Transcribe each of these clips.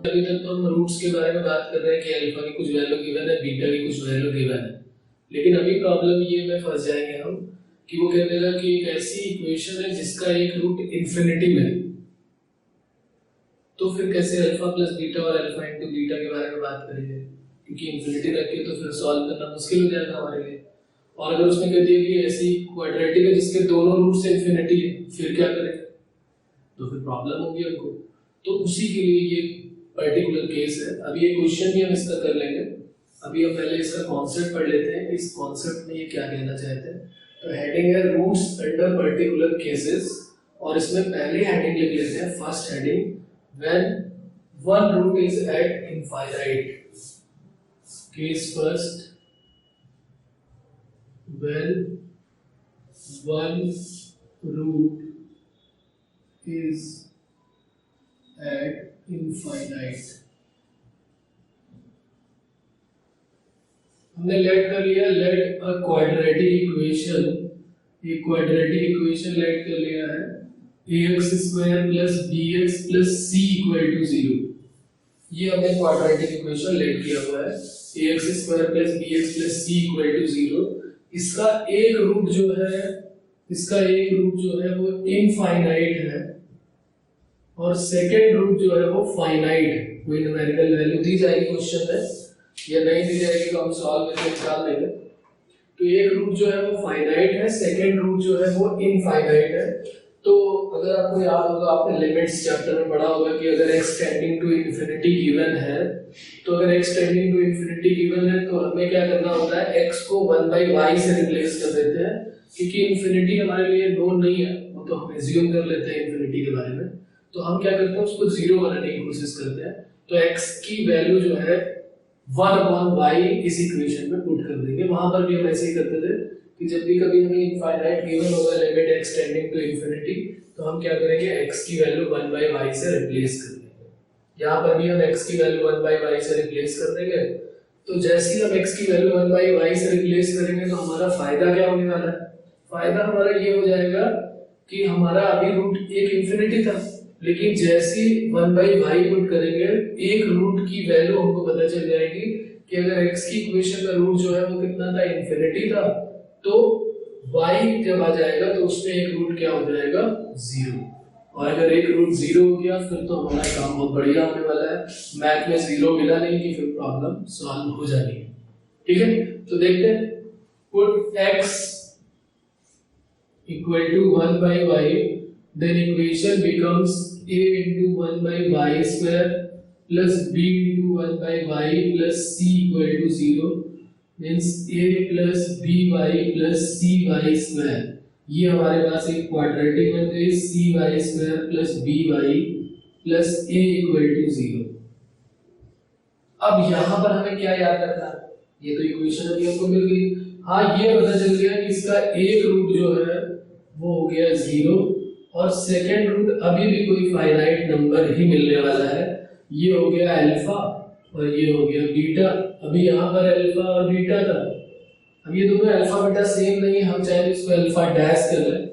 अभी तक तो हम रूट्स के बारे में बात कर रहे हैं कि अल्फा की कुछ वैल्यू गिवन है, बीटा की कुछ वैल्यू गिवन है। लेकिन अभी प्रॉब्लम ये में फंस जाएंगे हम कि वो कह देगा कि एक ऐसी इक्वेशन है जिसका एक रूट इंफिनिटी में है, तो फिर कैसे अल्फा प्लस बीटा और अल्फा इंटू बीटा के बारे में बात करेंगे, क्योंकि इंफिनिटी रख के तो फिर सॉल्व करना मुश्किल हो जाएगा हमारे लिए। और अगर उसने कह दिया कि ऐसी क्वाड्रेटिक है जिसके दोनों रूट से इंफिनिटी है, फिर क्या करें, तो फिर प्रॉब्लम होगी हमको। तो उसी के लिए ये पर्टिकुलर केस है। अभी ये क्वेश्चन भी हम इसका कर लेंगे। अभी हम पहले इसका कॉन्सेप्ट पढ़ लेते हैं, इस कॉन्सेप्ट में ये क्या कहना चाहते हैं। तो हेडिंग है रूट्स अंडर पर्टिकुलर केसेस, और इसमें पहली हेडिंग लिख लेते हैं, first heading, when one root is at infinite. Case first, when one root is at infinite। हमने लेट कर लिया, लेट अ क्वाड्रेटिक इक्वेशन, एक क्वाड्रेटिक इक्वेशन लेट कर लिया है, ax square plus bx plus c equal to 0। ये हमने quadratic equation let किया हुआ है, ax square plus bx plus c equal to 0। इसका एक रूट जो है, इसका एक रूट जो है वो इनफाइनाइट है, और सेकेंड रूट जो है वो फाइनाइट है। कोई न्यूमेरिकल वैल्यू दी जाएगी क्वेश्चन में, या नहीं दी जाएगी तो हम सॉल्व करके निकाल लेंगे। तो एक रूट जो है वो फाइनाइट है, सेकेंड रूट जो है वो इनफाइनाइट है। तो अगर आपको याद होगा, आपने लिमिट्स चैप्टर में पढ़ा होगा कि अगर x tending to infinity given है, तो अगर x tending to infinity given है तो हमें क्या करना होता है, x को 1/y से रिप्लेस कर देते हैं, क्योंकि इंफिनिटी हमारे लिए नोन नहीं है, वो तो हम एज्यूम कर लेते हैं इंफिनिटी के बारे में। तो हम क्या करते हैं, उसको 0 बनाने की कोशिश करते हैं। तो x की वैल्यू जो है 1/y इस इक्वेशन में पुट कर देंगे। वहां पर भी हम ऐसे ही करते थे कि जब भी कभी हमें इनफाइनाइट गिवन होगा, limit x tending to infinity, तो हम क्या करेंगे, x की वैल्यू 1/y से रिप्लेस कर देंगे। यहाँ पर भी हम x की वैल्यू 1/y से रिप्लेस कर देंगे। तो जैसे ही हम x की वैल्यू 1/y से रिप्लेस करेंगे तो हमारा फायदा क्या होने वाला है, फायदा हमारा ये हो जाएगा कि हमारा अभी रूट एक इंफिनिटी था, लेकिन जैसे ही 1/y पुट करेंगे, एक रूट की वैल्यू हमको पता चल जाएगी कि अगर x की इक्वेशन का रूट जो है वो कितना था, इंफिनिटी था, तो y जब आ जाएगा तो उसमें एक रूट क्या हो जाएगा, 0। और अगर एक रूट 0 हो गया फिर तो हमारा काम बहुत बढ़िया होने वाला है। मैथ में 0 मिला नहीं कि फिर प्रॉब्लम सॉल्व हो जानी है। ठीक है, तो देखते हैं, put x equal to 1/y, then equation becomes a into 1/y square plus b into 1/y plus c equal to 0, means a plus by plus cy square। ये हमारे पास एक क्वाड्रेटिक बन गई, cy square plus by plus a equal to 0। अब यहाँ पर हमें क्या याद रखना है, ये तो इक्वेशन अभी हमको मिल गई। हाँ, ये पता चल गया कि इसका एक रूट जो है वो हो गया 0, और सेकेंड रूट अभी भी कोई फाइनाइट नंबर ही मिलने वाला है। ये हो गया अल्फा और ये हो गया बीटा। अभी यहाँ पर अल्फा और बीटा था, अब ये दोनों अल्फा बीटा सेम नहीं है, हम चाहे इसको अल्फा डैश कर लें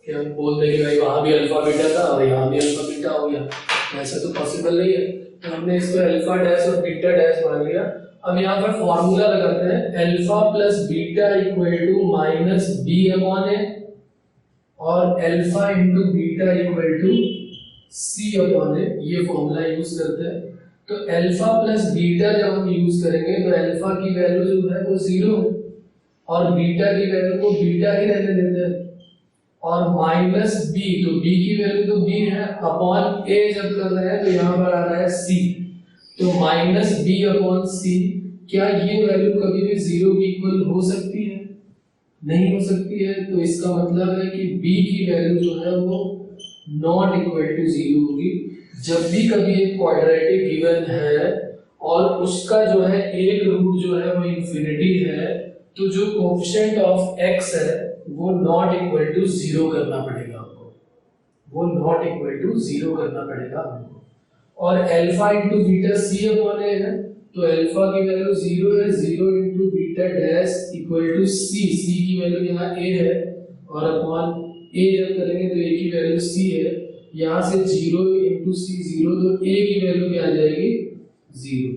कि हम बोल देंगे भाई वहां भी अल्फा बीटा था और यहाँ भी अल्फा बीटा हो गया, तो ऐसा तो पॉसिबल नहीं है। तो हमने इसको अल्फा डैश और बीटा डैश मान लिया। अब यहाँ पर फॉर्मूला लगाते हैं, alpha plus beta equal to minus b upon a, और alpha into beta equal to c upon a, ये फॉर्मूला यूज करते हैं। तो अल्फा प्लस बीटा जब हम यूज करेंगे तो अल्फा की वैल्यू जो है वो 0 है, और बीटा की वैल्यू को बीटा ही रहने देते हैं, और माइनस बी, तो बी की वैल्यू तो बी है, अपॉन ए जब कर रहे हैं तो यहाँ पर आ रहा है सी, तो माइनस बी अपॉन सी। क्या ये वैल्यू कभी भी 0 की इक्वल हो सकती है? नहीं हो सकती है। तो इसका मतलब है कि b की वैल्यू जो है वो नॉट इक्वल टू 0 होगी। जब भी कभी एक क्वाड्रेटिक गिवन है और उसका जो है एक रूट जो है वो इंफिनिटी है, तो जो कोएफिशिएंट ऑफ x है वो नॉट इक्वल टू 0 करना पड़ेगा आपको, वो नॉट इक्वल टू 0 करना पड़ेगा आपको। और alpha into beta c upon a है, तो अल्फा की वैल्यू 0 है, 0 into beta dash equal to c, c की वैल्यू यहाँ a है, और अपॉन a जब करेंगे तो a की वैल्यू c है, यहाँ से 0 इंटू सी 0, तो ए की वैल्यू क्या आ जाएगी 0।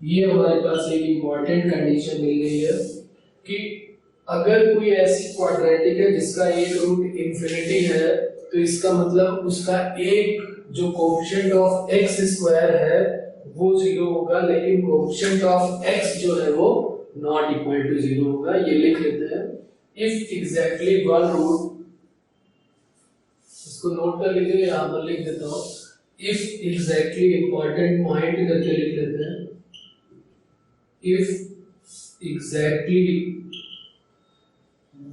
ये हमारे पास एक इम्पॉर्टेंट कंडीशन मिल गई है कि अगर कोई ऐसी क्वाड्रेटिक है जिसका एक रूट इंफिनिटी है, तो इसका मतलब उसका एक जो कोएफिशिएंट ऑफ एक्स स्क्वायर है वो 0 होगा, लेकिन कोएफिशिएंट ऑफ एक्स जो है वो नॉट इक्वल टू 0 होगा। ये लिख लेते हैं, इफ एग्जैक्टली वन रूट, इसको नोट कर लीजिए, यहां पर लिख देता हूं, इफ एग्जैक्टली इंपॉर्टेंट पॉइंट करके लिख लेते हैं, if exactly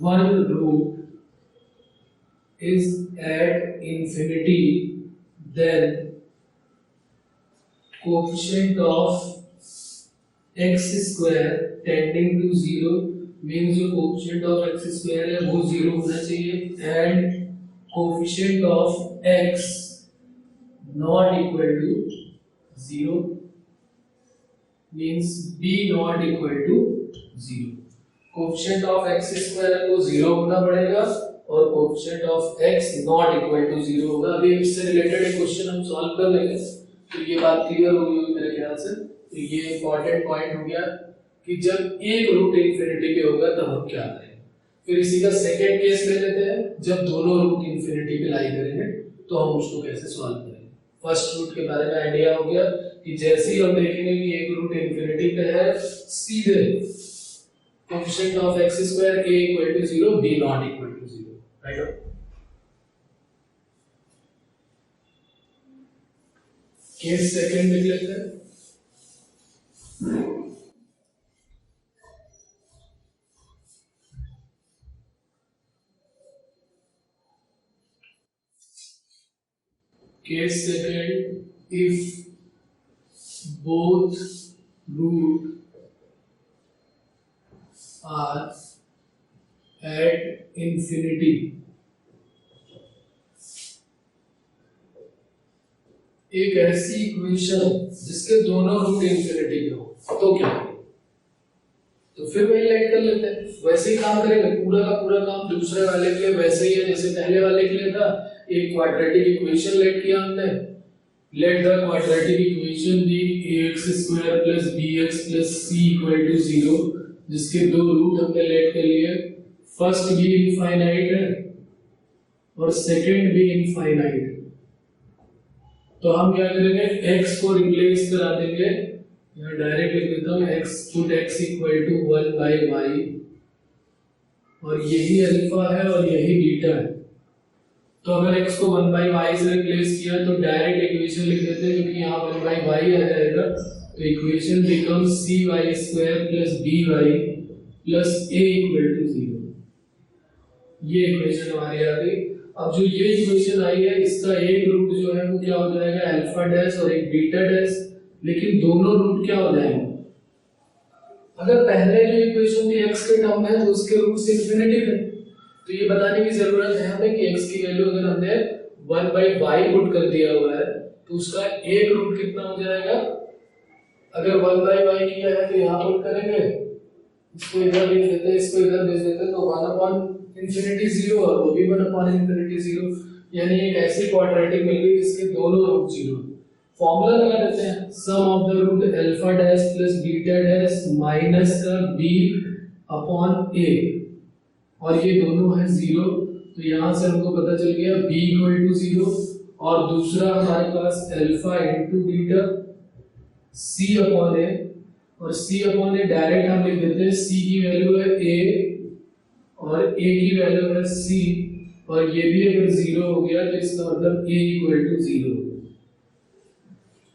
one root is at infinity, then coefficient of x square tending to 0 means जो coefficient of x square है वो 0 होना चाहिए, and coefficient of x not equal to 0 means b not equal to 0। Coefficient of x square को 0 होना पड़ेगा और coefficient of x not equal to 0 होगा। अभी इससे रिलेटेड एक क्वेश्चन हम सॉल्व कर लेंगे, तो ये बात क्लियर हो गई होगी मेरे ख्याल से। तो ये इंपॉर्टेंट पॉइंट हो गया कि जब एक रूट इंफिनिटी पे होगा तब हम क्या करेंगे। फिर इसी का सेकंड केस ले लेते हैं, जब दोनों रूट इंफिनिटी पे लाई करेंगे तो हम उसको कैसे सॉल्व करेंगे। फर्स्ट रूट के बारे में आइडिया हो गया कि जैसे ही हम देखेंगे कि एक रूट इंफिनिटी पे है, सीधे coefficient of x square a equal to 0, b not equal to 0, right. Case second लिख लेते हैं। Case second, if both root are at infinity, एक ऐसी इक्वेशन जिसके दोनों रूट इंफिनिटी पे हो, तो क्या करें। तो फिर वही लाइट कर लेते हैं, वैसे ही काम करेंगे, पूरा का पूरा काम दूसरे वाले के लिए वैसे ही है जैसे पहले वाले के लिए था। एक क्वाड्रेटिक इक्वेशन लेट किया हमने, let the quadratic equation be ax square plus bx plus c equal to 0, जिसके दो रूट हमने लेट कर लिए। फर्स्ट भी इनफाइनाइट है और सेकंड भी इनफाइनाइट है, तो हम क्या करेंगे, x को रिप्लेस करा देंगे, यहाँ डायरेक्ट लिख देता हूँ, x put x equal to 1 by y, और यही अल्फा है और यही बीटा है। तो अगर x को 1 बाय y से रिप्लेस किया तो डायरेक्ट इक्वेशन लिख देते हैं, क्योंकि यहाँ 1 बाय y आ जाएगा, तो equation becomes cy square plus by plus a equal to 0। ये इक्वेशन हमारी आ गई। अब जो ये इक्वेशन आई है, इसका एक रूट जो है वो क्या हो जाएगा, अल्फा डैश और एक बीटा डैश, लेकिन दोनों रूट क्या हो जाएंगे। अगर पहले जो इक्वेशन थी x के टर्म में, तो उसके रूट्स इंफिनिटी थे, तो ये बताने की जरूरत है हमें कि x की वैल्यू अगर हमने 1 बाय y पुट कर दिया हुआ है तो उसका एक रूट कितना हो जाएगा। अगर 1 बाय y किया है तो यहाँ पुट करेंगे, इसको इधर भेज देते हैं, इसको इधर भेज देते हैं, तो 1 अपॉन इंफिनिटी 0 और वो भी 1 अपॉन इंफिनिटी 0, यानी एक ऐसी क्वाड्रेटिक मिल गई जिसके दोनों रूट 0। फॉर्मूला लगा देते हैं, sum of the root alpha dash plus beta dash minus का b अपॉन a, और ये दोनों है 0, तो यहाँ से हमको पता चल गया b इक्वल टू 0, और दूसरा हमारे पास alpha into beta c upon a, और c अपॉन a डायरेक्ट हम लिख देते हैं, c की वैल्यू है a और a की वैल्यू है c, और ये भी अगर 0 हो गया तो इसका मतलब a इक्वल टू 0।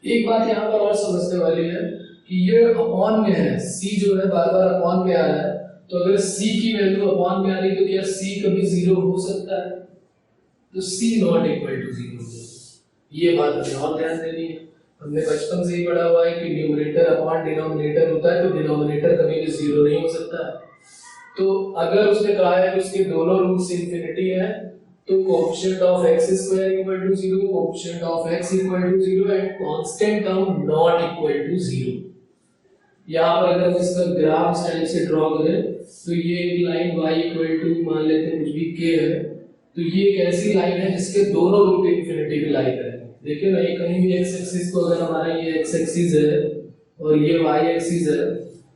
एक बात यहाँ पर और समझने वाली है कि ये अपॉन में है, c जो है बार बार अपॉन में आ रहा है, तो अगर c की वैल्यू अपॉन में आ रही तो क्या c कभी 0 हो सकता है, तो c नॉट इक्वल टू 0 हो जाएगा। ये बात हमें और ध्यान देनी है, हमने बचपन से ही पढ़ा हुआ है कि न्यूमरेटर अपॉन डिनोमिनेटर होता है, तो डिनोमिनेटर कभी भी 0 नहीं हो सकता है। तो अगर उसने कहा है कि उसके दोनों रूट्स इंफिनिटी है, तो coefficient of x square equal to 0, coefficient of x equal to 0 and constant term not equal to 0। यहाँ पर अगर हम इसका ग्राफ स्टाइल से ड्रॉ करें तो ये एक लाइन y इक्वल टू मान लेते हैं कुछ भी k है, तो ये एक ऐसी लाइन है जिसके दोनों रूट इंफिनिटी पे लाई करेंगे। देखिए ना, ये कहीं भी एक्स एक्सिस को अगर हमारा ये एक्स एक्सिस है और ये वाई एक्सिस है,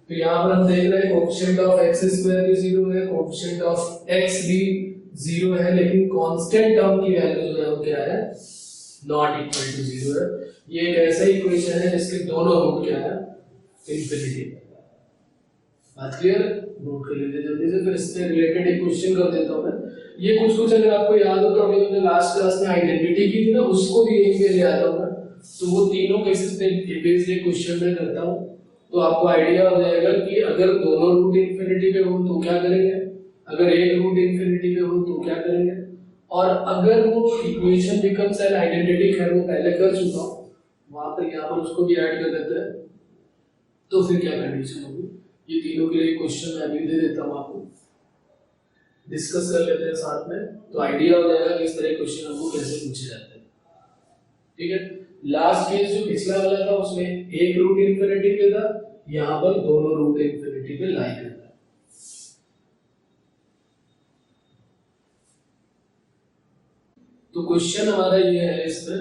तो यहाँ पर हम देख रहे हैं कोएफिशिएंट ऑफ एक्स स्क्वायर भी 0 है, कोएफिशिएंट ऑफ एक्स भी 0 है, लेकिन कांस्टेंट टर्म की वैल्यू जो है वो क्या है, नॉट इक्वल टू 0 है। ये एक ऐसा इक्वेशन है जिसके दोनों रूट क्या है, इंफिनिटी। बात क्लियर? नोट कर लीजिए जल्दी से, फिर इससे रिलेटेड एक क्वेश्चन कर देता हूं मैं। ये कुछ अगर आपको याद हो तो अभी हमने लास्ट क्लास में आइडेंटिटी की थी ना, उसको भी यहीं पे ले आता हूं मैं, तो वो तीनों केसेस पे बेस्ड एक क्वेश्चन में करता हूं, तो आपको आइडिया हो जाएगा कि अगर दोनों रूट इंफिनिटी पे हो तो क्या करेंगे, अगर एक रूट इंफिनिटी पे हो तो क्या करेंगे, और अगर वो इक्वेशन बिकम्स एन आइडेंटिटी, खैर वो पहले कर चुका हूं, वहां पर यहाँ पर उसको भी ऐड कर देते हैं, तो फिर क्या कंडीशन होगी। ये तीनों के लिए क्वेश्चन मैं अभी दे देता हूं आपको, डिस्कस कर लेते हैं साथ में, तो आइडिया हो जाएगा कि इस तरह क्वेश्चन हमको कैसे पूछे जाते हैं। ठीक है, लास्ट केस जो पिछला वाला था उसमें एक रूट इंफिनिटी पे था, यहां पर दोनों रूट इंफिनिटी पे लाई करता है। तो क्वेश्चन हमारा ये है इसमें,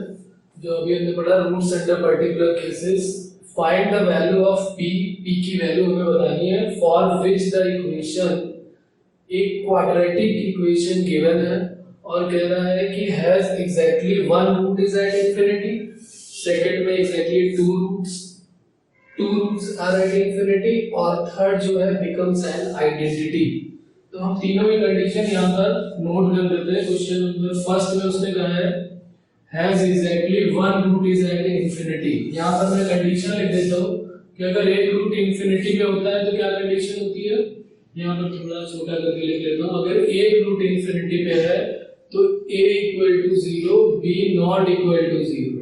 जो अभी हमने पढ़ा, roots under particular cases, find the value of p, p की वैल्यू हमें बतानी है, फॉर विच द इक्वेशन, एक क्वाड्रेटिक इक्वेशन गिवन है और कह रहा है कि has exactly one root is at infinity, second में exactly two roots are at infinity, और थर्ड जो है बिकम्स एन आइडेंटिटी। तो हम तीनों की कंडीशन यहां पर नोट कर लेते हैं। क्वेश्चन नंबर फर्स्ट में उसने कहा है has exactly one root is at infinity. यहां पर मैं कंडीशन लिख देता हूं कि अगर एक रूट इंफिनिटी पे होता है तो क्या कंडीशन होती है, यहाँ पर थोड़ा छोटा करके लिख लेता हूँ, अगर एक रूट इंफिनिटी पे है तो a equal to 0, b not equal to 0।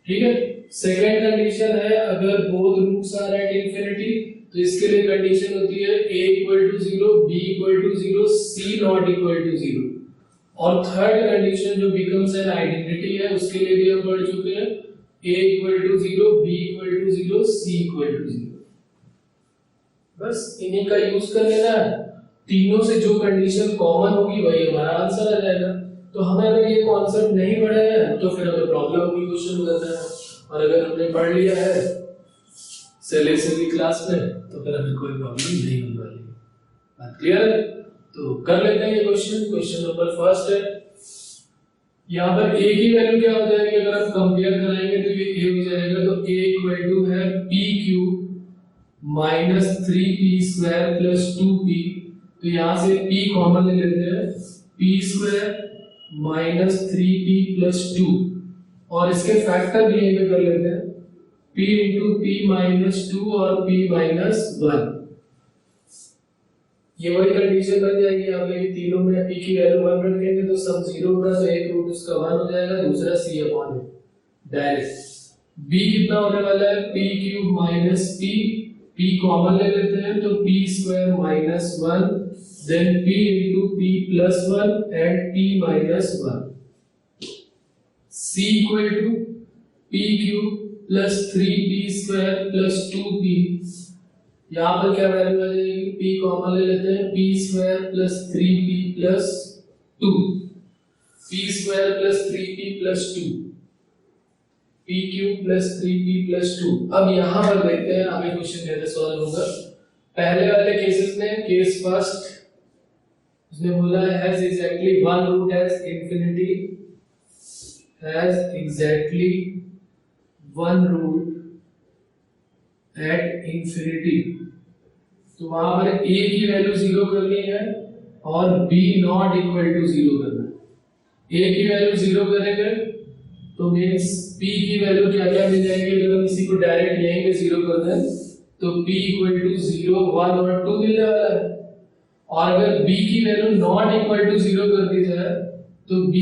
ठीक है, सेकंड कंडीशन है अगर both roots are at infinity, तो इसके लिए कंडीशन होती है a equal to 0, b equal to 0, c not equal to 0। और थर्ड कंडीशन जो बिकम्स एन आइडेंटिटी है, उसके लिए भी हम पढ़ चुके हैं, a equal to 0, b equal to 0, c equal to 0। बस इन्हीं का यूज कर लेना है, तीनों से जो कंडीशन कॉमन होगी वही हमारा आंसर आ जाएगा। तो हमें अगर ये कॉन्सेप्ट नहीं पढ़ा है तो फिर हमें प्रॉब्लम होगी क्वेश्चन करने में, और अगर हमने पढ़ लिया है सिलेबस की क्लास में तो फिर हमें कोई प्रॉब्लम नहीं होने वाली। बात क्लियर है? तो कर लेते हैं ये क्वेश्चन। क्वेश्चन नंबर फर्स्ट है, यहाँ पर a की वैल्यू क्या हो जाएगी, अगर आप कंपेयर कराएंगे तो ये a हो जाएगा, तो a इक्वल टू है p cube minus 3p square plus 2p, तो यहां से p कॉमन ले लेते हैं, p square minus 3p plus 2, और इसके फैक्टर भी यहीं पे कर लेते हैं, p इंटू p माइनस 2 और p माइनस 1। ये वही कंडीशन बन जाएगी, यहाँ पे तीनों में p की वैल्यू 1 रखेंगे तो सम 0 होगा, तो एक रूट उसका 1 हो जाएगा, दूसरा c अपॉन डायरेक्ट। b कितना होने वाला है, p cube minus p, p common ले लेते हैं तो p square minus 1, then p into p plus 1 and p minus 1। c equal to p cube plus 3p square plus 2p, यहाँ पर क्या वैल्यू आ जाएगी, p कॉमन ले लेते हैं, p square plus 3p plus 2, p square plus 3p plus 2, p cube plus 3p plus 2। अब यहाँ पर देखते हैं आगे क्वेश्चन कैसे सॉल्व होगा। पहले वाले केसेस में, केस फर्स्ट, उसने बोला has exactly one root as infinity, has exactly one root at infinity, तो वहां पर a की वैल्यू 0 करनी है और b नॉट इक्वल टू 0 करना है। a की वैल्यू 0 करेंगे तो मींस p की वैल्यू क्या क्या मिल जाएगी, अगर हम इसी को डायरेक्ट यहीं पे 0 कर दें तो p इक्वल टू 0, 1 और 2 मिलने वाला है। और अगर b की वैल्यू नॉट इक्वल टू 0 कर दी जाए तो b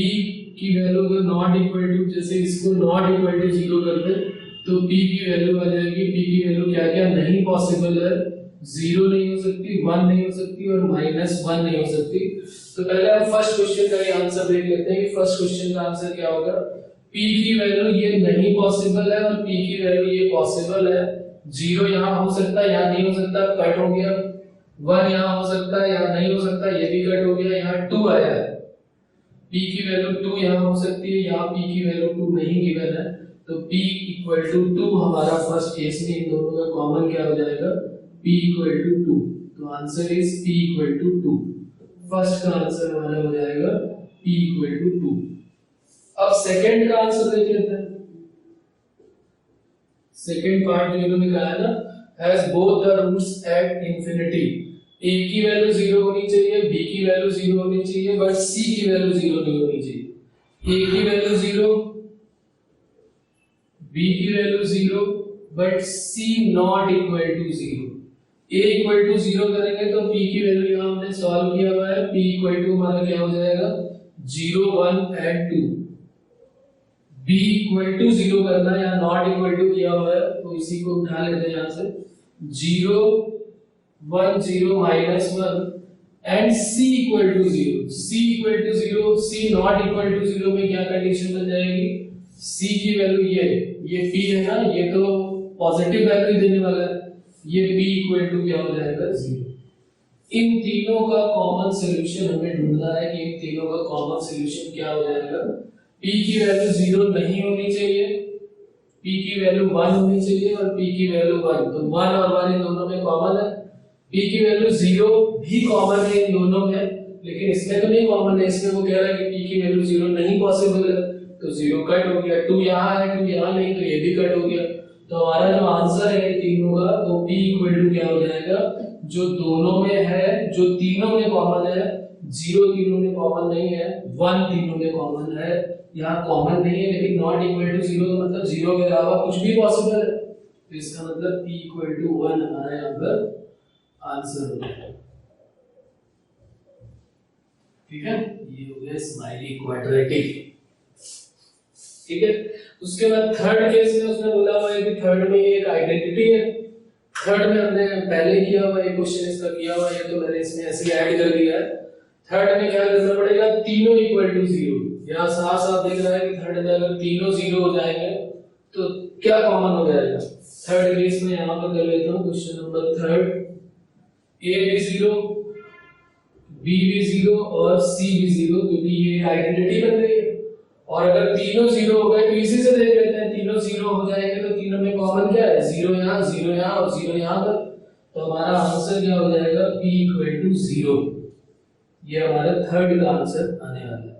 की वैल्यू अगर नॉट इक्वल टू, जैसे इसको नॉट इक्वल टू 0 कर दे तो p की वैल्यू आ जाएगी, p की वैल्यू क्या क्या नहीं पॉसिबल है, 0 नहीं हो सकती, 1 नहीं हो सकती और -1 नहीं हो सकती। तो पहले हम फर्स्ट क्वेश्चन का ही आंसर देख लेते हैं कि फर्स्ट क्वेश्चन का आंसर क्या होगा। p की वैल्यू ये नहीं पॉसिबल है और p की वैल्यू ये पॉसिबल है। 0 यहाँ हो सकता है, यहाँ नहीं हो सकता, कट हो गया। 1 यहाँ हो सकता है, यहाँ नहीं हो सकता, ये भी कट हो गया, यहाँ 2 आया है। p की वैल्यू 2 यहाँ हो सकती है, यहाँ p की वैल्यू 2 नहीं गिवन है, तो p इक्वल टू 2 हमारा फर्स्ट केस में इन दोनों का कॉमन क्या हो जाएगा, p इक्वल टू 2। तो answer is p equal to 2। First का आंसर हमारा हो जाएगा p इक्वल टू 2। अब सेकंड का आंसर देख लेते हैं। सेकंड पार्ट जो इन्होंने कहा है ना, has both the roots at infinity. a की वैल्यू 0 होनी चाहिए, b की वैल्यू 0 होनी चाहिए, बट c की वैल्यू 0 नहीं होनी चाहिए। a की वैल्यू 0, b की value 0, but c not equal to 0। a equal to 0 करेंगे तो p की वैल्यू यहां हमने सॉल्व किया हुआ है, p इक्वल टू हमारा क्या हो जाएगा 0 1 एंड 2। b इक्वल टू 0 करना है, या नॉट इक्वल टू किया हुआ है, तो इसी को उठा लेते हैं यहां से 0 1 0 minus 1 and c equal to 0। c equal to 0, c not equal to 0 में क्या कंडीशन बन जाएगी, c की वैल्यू ये p है ना, ये तो पॉजिटिव वैल्यू देने वाला है, ये p इक्वल टू क्या हो जाएगा 0। इन तीनों का कॉमन सॉल्यूशन हमें ढूंढना है कि इन तीनों का कॉमन सॉल्यूशन क्या हो जाएगा। p की वैल्यू 0 नहीं होनी चाहिए, p की वैल्यू 1 होनी चाहिए और p की वैल्यू 1, तो 1 और 1 इन दोनों में कॉमन है। p की वैल्यू 0 भी कॉमन है इन दोनों में, लेकिन इसमें तो नहीं कॉमन है, इसमें वो कह रहा है कि p की वैल्यू 0 नहीं पॉसिबल है, तो 0 कट हो गया। 2 यहाँ है, 2 यहाँ नहीं, तो ये भी कट हो गया। तो हमारा जो आंसर है तीनों का, वो p इक्वल टू क्या हो जाएगा, जो दोनों में है, जो तीनों में कॉमन है, 0 तीनों में कॉमन नहीं है, 1 तीनों में कॉमन है। यहाँ कॉमन नहीं है लेकिन नॉट इक्वल टू 0 का मतलब 0 के अलावा कुछ भी पॉसिबल है, तो इसका मतलब p इक्वल टू 1 हमारा यहाँ पर आंसर हो जाएगा। ठीक है, ये हो गया स्माइली क्वाड्रेटिक। ठीक है, उसके बाद थर्ड केस में उसने बोला हुआ है कि थर्ड में ये एक आइडेंटिटी है। थर्ड में हमने पहले किया हुआ ये क्वेश्चन इसका किया हुआ है, तो मैंने इसमें ऐसे ऐड कर दिया है। थर्ड में क्या करना पड़ेगा, तीनों इक्वल टू 0। यहाँ साफ साफ दिख रहा है कि थर्ड में अगर तीनों 0 हो जाएंगे तो क्या कॉमन हो जाएगा। थर्ड केस में यहाँ पर कर लेता हूँ क्वेश्चन नंबर थर्ड, a भी 0, b भी 0 और c भी 0, क्योंकि ये आइडेंटिटी बन गई है। और अगर तीनों 0 हो गए तो इसी से देख लेते हैं, तीनों 0 हो जाएंगे तो तीनों में कॉमन क्या है, 0 यहाँ 0 यहाँ और 0 यहाँ पर, तो हमारा आंसर क्या हो जाएगा p इक्वल टू 0। ये हमारा थर्ड का आंसर आने वाला है।